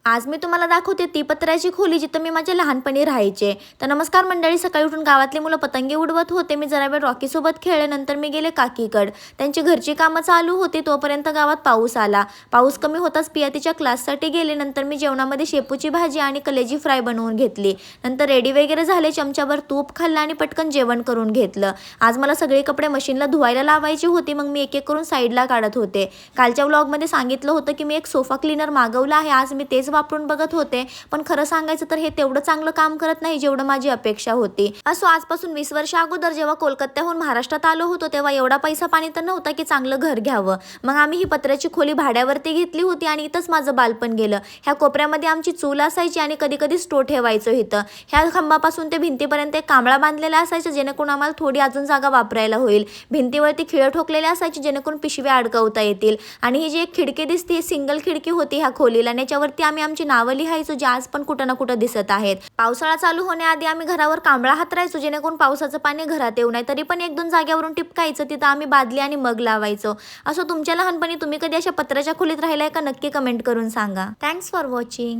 आज मी तुम्हाला दाखवते ती पत्र्याची खोली जिथं मी माझ्या लहानपणी राहायचे. तर नमस्कार मंडळी, सकाळी उठून गावातली मुलं पतंगे उडवत होते. मी जरा वेळ रॉकीसोबत खेळले. नंतर मी गेले काकीकड. त्यांची घरची कामं चालू होती. तोपर्यंत गावात पाऊस आला. पाऊस कमी होताच पिया तिच्या क्लाससाठी गेले. नंतर मी जेवणामध्ये शेपूची भाजी आणि कलेजी फ्राय बनवून घेतली. नंतर रेडी वगैरे झाले. चमच्याभर तूप खाल्लं आणि पटकन जेवण करून घेतलं. आज मला सगळे कपडे मशीनला धुवायला लावायची होती. मग मी एक एक करून साईडला काढत होते. कालच्या व्लॉगमध्ये सांगितलं होतं की मी एक सोफा क्लीनर मागवला आहे. आज मी तेच वापरून बघत होते. पण खरं सांगायचं तर हे तेवढं चांगलं काम करत नाही जेवढं माझी अपेक्षा होती. असो, आजपासून 20 वर्ष अगोदर जेव्हा कोलकात्याहून महाराष्ट्रात आलो होतो तेव्हा एवढा पैसा पाणी तर नव्हता की चांगलं घर घ्यावं. मग आम्ही ही पत्र्याची खोली भाड्यावरती घेतली होती आणि इथंच माझं बालपण गेलं. ह्या कोपऱ्यामध्ये आमची चूल असायची आणि कधी कधी स्टो ठेवायचो इथं. ह्या खांबापासून ते भिंतीपर्यंत एक कांबळा बांधलेला असायचा जेणेकरून आम्हाला थोडी अजून जागा वापरायला होईल. भिंतीवरती खिळं ठोकलेले असायचे जेणेकरून पिशव्या अडकवता येतील. आणि ही जी एक खिडकी दिसते ही सिंगल खिडकी होती ह्या खोलीला. आणि याच्यावरती आम्ही आमची नावं लिहायचो जे आज पण कुठं ना कुठं दिसत आहेत. पावसाळा चालू होण्याआधी आम्ही घरावर कांबळा हातरायचो जेणेकरून पावसाचं पाणी घरात येऊ नये. तरी पण 1-2 जागेवरून टिपकायचं, तिथं आम्ही बादली आणि मग लावायचो. असं तुमच्या लहानपणी तुम्ही कधी अशा पत्र्याच्या खोलीत राहिलाय का? नक्की कमेंट करून सांगा. Thanks for watching.